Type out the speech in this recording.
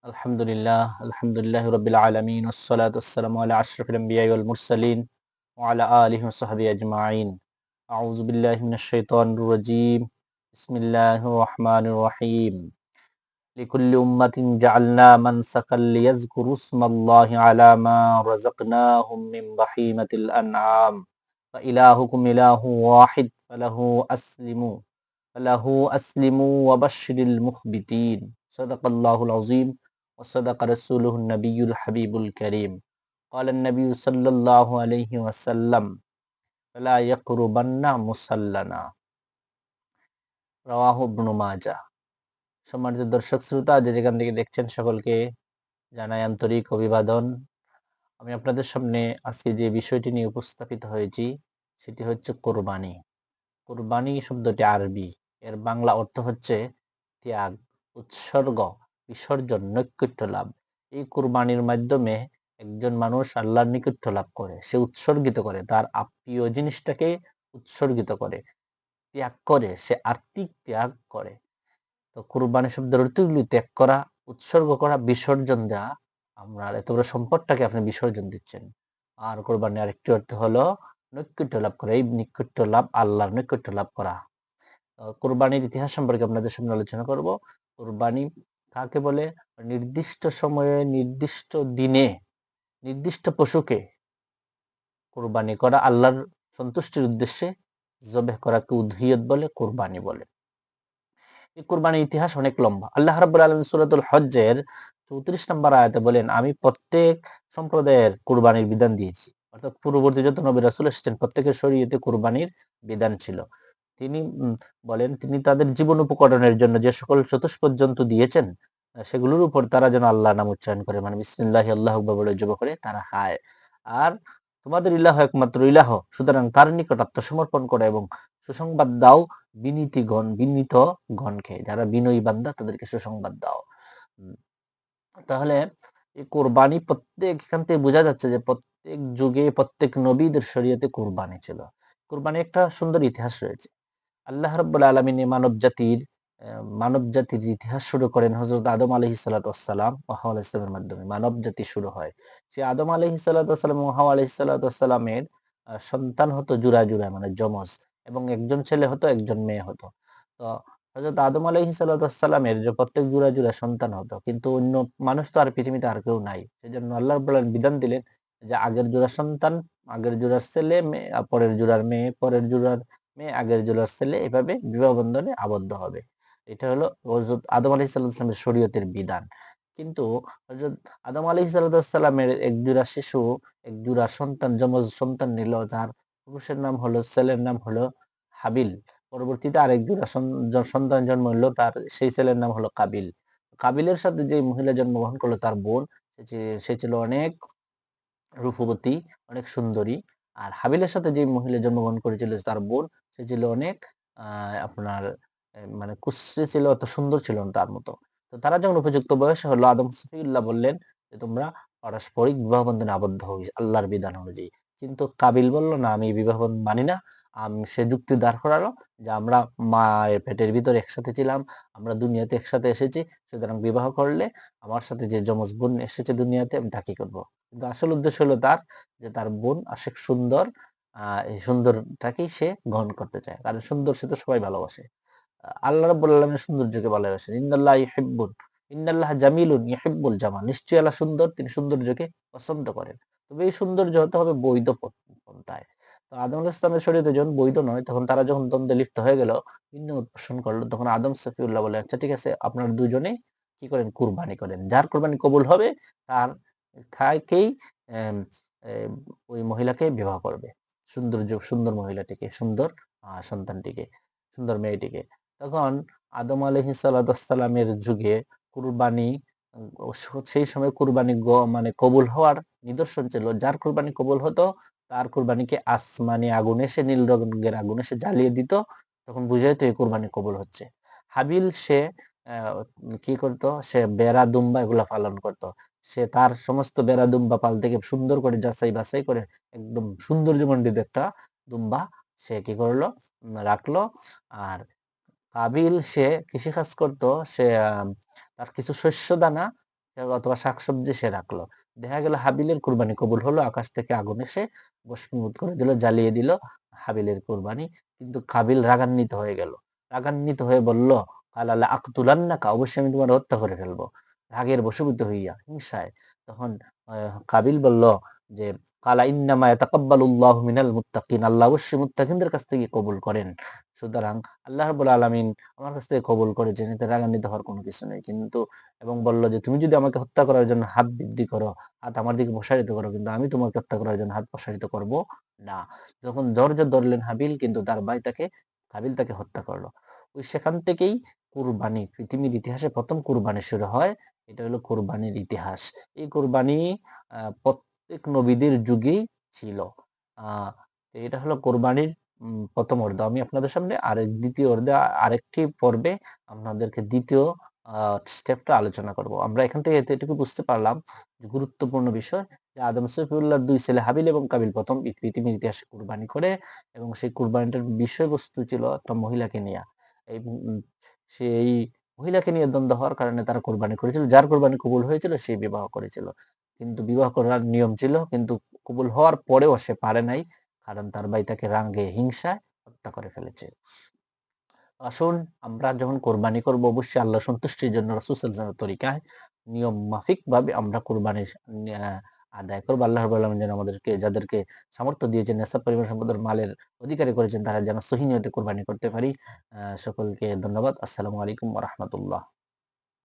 আলহামদুলিল্লাহ রাব্বিল আলামিন ওয়াসসালাতু ওয়াসসালামু আলা আশরাফিল আমবিয়া ওয়াল মুরসালিন ওয়া আলা আলিহি ওয়া সাহবিহি আজমাইন। আউযু বিল্লাহি মিনাশ শাইতানির রাজীম। বিসমিল্লাহির রহমানির রহিম। লিকুল্লি উম্মাতিন জাআলনা মানসাকাল লিয়াযকুরু ইসমাল্লাহি আলা মা রাযাকনাহুম মিন বাহিমাতিল আনআম ফা ইলাহুকুম ইলাহুন ওয়াহিদ ফালাহু আসলিমু ওয়া বাশশিরিল মুখবিতিন। সাদাকাল্লাহুল আযীম ওয়া সাদাকা রাসূলুহুন নাবিয়্যুল হাবিবুল কারীম। ক্বালান নাবিয়্যু সাল্লাল্লাহু আলাইহি ওয়াসাল্লাম লা ইয়াকরুবান্না মুসাল্লানা। রাওয়াহু ইবনু মাজাহ। সম্মানিত দর্শক শ্রোতা, যে যেখান থেকে দেখছেন সকলকে জানাই আন্তরিক অভিবাদন। আমি আপনাদের সামনে আজকে যে বিষয়টি নিয়ে উপস্থাপিত হয়েছি সেটি হচ্ছে কোরবানি। কোরবানি শব্দটি আরবি, এর বাংলা অর্থ হচ্ছে ত্যাগ, উৎসর্গ, বিসর্জন, নৈকট্য লাভ। এই কোরবানির মাধ্যমে একজন মানুষ আল্লাহর নৈকট্য লাভ করে, সে উৎসর্গিত করে, তার আপ্রিয় জিনিসটাকে উৎসর্গিত করে, ত্যাগ করে, সে আর্থিক ত্যাগ করে। তো কোরবানি শব্দের অর্থগুলি ত্যাগ করা, উৎসর্গ করা, বিসর্জন দেওয়া। আপনার এত বড় সম্পদটাকে আপনি বিসর্জন দিচ্ছেন। আর কোরবানির আরেকটি অর্থ হলো নৈকট্য লাভ করা, এই নৈকট্য লাভ, আল্লাহর নৈকট্য লাভ করা। কোরবানির ইতিহাস সম্পর্কে আপনাদের সামনে আলোচনা করব। কোরবানি কাকে বলে? নির্দিষ্ট সময়ে, নির্দিষ্ট দিনে, নির্দিষ্ট পশুকে কোরবানি করা, আল্লাহর সন্তুষ্টির উদ্দেশ্যে জবেহ করাকে উদহিয়ত বলে, কোরবানি বলে। এই কোরবানির ইতিহাস অনেক লম্বা। আল্লাহ রাব্বুল আলামিন সূরাতুল হজ্জের 34 নম্বর আয়াতে বলেন, আমি প্রত্যেক সম্প্রদায়ের কোরবানির বিধান দিয়েছি। অর্থাৎ পূর্ববর্তী যত নবী রাসূল এসেছেন প্রত্যেকের শরীয়তে কোরবানির বিধান ছিল। তিনি বলেন, তিনি তাদের জীবন উপকরণের জন্য যে সকল চতুষ্পদ জন্তু দিয়েছেন সেগুলোর উপর তারা যেন আল্লাহর নাম উচ্চারণ করে, মানে বিসমিল্লাহি আল্লাহু আকবার বলে জবাহ করে তারা খায়। আর তোমাদের ইলাহ একমাত্র ইলাহ, সুতরাং তার নিকট আত্মসমর্পণ করে এবং সুসংবাদ দাও বিনীতগণকে, যারা বিনয়ী বান্দা তাদেরকে সুসংবাদ দাও। উম, তাহলে এই কোরবানি প্রত্যেক, এখান থেকে বোঝা যাচ্ছে যে প্রত্যেক যুগে প্রত্যেক নবীদের শরীয়তে কোরবানি ছিল। কোরবানি একটা সুন্দর ইতিহাস রয়েছে। আল্লাহ রাব্বুল আলামিন মানব জাতির ইতিহাস শুরু করেন হযরত আদম আলাইহিস সালাতু ওয়াস সালাম ও হাওয়া আলাইহিস সালামের মাধ্যমে। মানব জাতি শুরু হয়। সে আদম আলাইহিস সালাতু ওয়াস সালাম ও হাওয়া আলাইহিস সালাতু ওয়াস সালামের সন্তান হতো জোড়া জোড়া, মানে যমজ, এবং একজন ছেলে হতো, একজন মেয়ে হতো। তো হযরত আদম আলাইহিস সালাতু ওয়াস সালামের যে প্রত্যেক জোড়া জোড়া সন্তান হতো, কিন্তু অন্য মানুষ তো আর পৃথিবীতে আর কেউ নাই। সেজন্য আল্লাহ রাব্বুল আলামিন বিধান দিলেন যে আগের জোড়ার সন্তান, আগের জোড়ার ছেলে, মেয়ে, পরের জোড়ার মেয়ে, পরের জোড়ার মেয়ে, আগের জোড়ার ছেলে, এভাবে বিবাহ বন্ধনে আবদ্ধ হবে। এটা হলো হযরত আদম আলাইহিস সালামের শরীয়তের বিধান। কিন্তু হযরত আদম আলাইহিস সালামের এক জোড়া শিশু, এক জোড়া সন্তান, যমজ সন্তান নিল, যার পুরুষের নাম হলো, ছেলের নাম হলো হাবিল। পরবর্তীতে আরেক জোড়া সন্তান জন্ম হলো, তার সেই ছেলের নাম হলো কাবিল। কাবিলের সাথে যে মহিলা জন্মগ্রহণ করলো, তার বোন, সে ছিল অনেক রূপবতী, অনেক সুন্দরী। আর হাবিলের সাথে যে মহিলা জন্মগ্রহণ করেছিল, তার বোন, সে ছিল অনেক আপনার মানে কুশ্রী ছিল, অত সুন্দর ছিল না তার মতো। তো তারা যখন উপযুক্ত বয়সে হলো, আদম সফিউল্লাহ বললেন যে তোমরা পারস্পরিক বিবাহ বন্ধনে আবদ্ধ হও আল্লাহর বিধান অনুযায়ী। কিন্তু কাবিল বলল না, আমি এই বিবাহ বন্ধন মানি না। সে যুক্তি দাঁড় করালো যে আমরা মায়ের পেটের ভিতরে একসাথে ছিলাম, আমরা দুনিয়াতে একসাথে এসেছি, সুতরাং বিবাহ করলে আমার সাথে যে যমজ বোন এসেছে দুনিয়াতে, আমি তাকে করবো। কিন্তু আসল উদ্দেশ্য হলো তার, যে তার বোন আশেক সুন্দর, এই সুন্দরটাকেই সে গ্রহণ করতে চায়, কারণ সুন্দর সে তো সবাই ভালোবাসে। আল্লাহ রাব্বুল আলামিন সৌন্দর্যকে ভালোবাসেন। ইন্নাল্লাহ জামিলুন ইউহিব্বুল জামাল। নিশ্চয়ই আল্লাহ সুন্দর, তিনি সৌন্দর্যকে পছন্দ করেন। তবে এই সৌন্দর্য হতে হবে বৈধ পন্থায়। তো আদম আলাইহিস সালামের শরীয়তে যখন বৈধ নয়, তখন তারা যখন দ্বন্দ্বে লিপ্ত হয়ে গেল, ভিন্ন মত পোষণ করলো, তখন আদম সফিউল্লাহ বলে, আচ্ছা ঠিক আছে, আপনারা দুজনেই কি করেন, কুরবানি করেন। যার কুরবানি কবুল হবে তার তাকেই এম এ ওই মহিলাকে বিবাহ করবে। সুন্দর মহিলাটিকে, সুন্দর সন্তানটিকে, সুন্দর মেয়েটিকে। তখন আদম আলাইহিস সালামের যুগে কুরবানি, সেই সময় কুরবানি মানে কবুল হওয়ার নিদর্শন ছিল, যার কুরবানি কবুল হতো তার কুরবানিকে আসমানি আগুনে, সে নীল রঙের আগুনে সে জ্বালিয়ে দিত, তখন বুঝে যেত এই কুরবানি কবুল হচ্ছে। হাবিল সে কি করত, সে বেড়া দুম্বা এগুলা পালন করত। সে তার সমস্ত বেড়া দুম্বা পাল থেকে সুন্দর করে যাচাই বাছাই করে একদম সৌন্দর্যমণ্ডিত একটা দুম্বা সে কি করলো, রাখলো। আর কাবিল সে কৃষিকাজ করত, সে তার কিছু শস্য দানা অথবা শাকসবজি সে রাখলো। দেখা গেল হাবিলের কুরবানি কবুল হলো, আকাশ থেকে আগুন এসে ভস্মীভূত করে দিল, জ্বালিয়ে দিল হাবিলের কুরবানি। কিন্তু কাবিল রাগান্বিত হয়ে গেল। রাগান্বিত হয়ে বলল, "কালা লাআকতুলান্নাকা, অবশ্যই আমি তোমার হত্যা করে ফেলবো।" রাগের বশীভূত হইয়া, হিংসায়। তখন কাবিল বলল যে, "কালা ইন্নামা ইয়াতাকাব্বালুল্লাহু মিনাল মুত্তাকিন।" আল্লাহ অবশ্যই মুত্তাকিনদের কাছ থেকে কবুল করেন। সুতরাং আল্লাহ রাব্বুল আলামিন আমার কাছ থেকে কবুল করেছেন, এতে রাগান্বিত হওয়ার কোনো কিছু নেই। কিন্তু এবং বলল যে, "তুমি যদি আমাকে হত্যা করার জন্য হাত বৃদ্ধি করো, হাত আমার দিকে প্রসারিত করো, কিন্তু আমি তোমাকে হত্যা করার জন্য হাত প্রসারিত করব না।" যখন ধৈর্য ধরলেন হাবিল, কিন্তু তার ভাই তাকে কাবিল তাকে হত্যা করলো। সেখান থেকেই কুরবানি, পৃথিবীর ইতিহাসে ১ম কুরবানি শুরু হয়। এটা হলো কুরবানির ইতিহাস। এই কুরবানি প্রত্যেক নবীদের যুগেই ছিল। আ এটা হলো কোরবানির ১ম অর্ধ। আমি আপনাদের সামনে দ্বিতীয় অর্ধে আরেকটি পর্বে আপনাদেরকে ২য় আ স্টেপটা আলোচনা করব। আমরা এখান থেকে এতটুকু বুঝতে পারলাম যে গুরুত্বপূর্ণ বিষয় যে আদম সফিউল্লাহর ২ ছেলে হাবিল এবং কাবিল ১ম পৃথিবীর ইতিহাসে কুরবানি করে এবং সেই কুরবানিটার বিষয়বস্তু ছিল একটা মহিলাকে নিয়া। এই সেই মহিলাকে নিয়ে দ্বন্দ্ব হওয়ার কারণে তারা কোরবানি করেছিল। যার কোরবানি কবুল হয়েছিল সে বিবাহ করেছিল। কিন্তু বিবাহ করার নিয়ম ছিল, কিন্তু কবুল হওয়ার পরেও সে পারে নাই। কারণ তার ভাই তাকে রাগে হিংসায় হত্যা করে ফেলেছে। আসুন, আমরা যখন কোরবানি করব অবশ্যই আল্লাহ সন্তুষ্টির জন্য রাসূল সাল্লাল্লাহু আলাইহি ওয়াসাল্লামের তরিকায় নিয়ম মাফিক ভাবে আমরা কোরবানি আদায় করব। আল্লাহ রাব্বুল আলামিন যেন আমাদেরকে, যাদেরকে সামর্থ্য দিয়েছেন, নেশাব পরিমাণ সম্পদের মালের অধিকারী করেছেন, তারা যেন সহি নিয়তে কোরবানি করতে পারি। সকলকে ধন্যবাদ। আসসালামু আলাইকুম ওয়া রাহমাতুল্লাহ।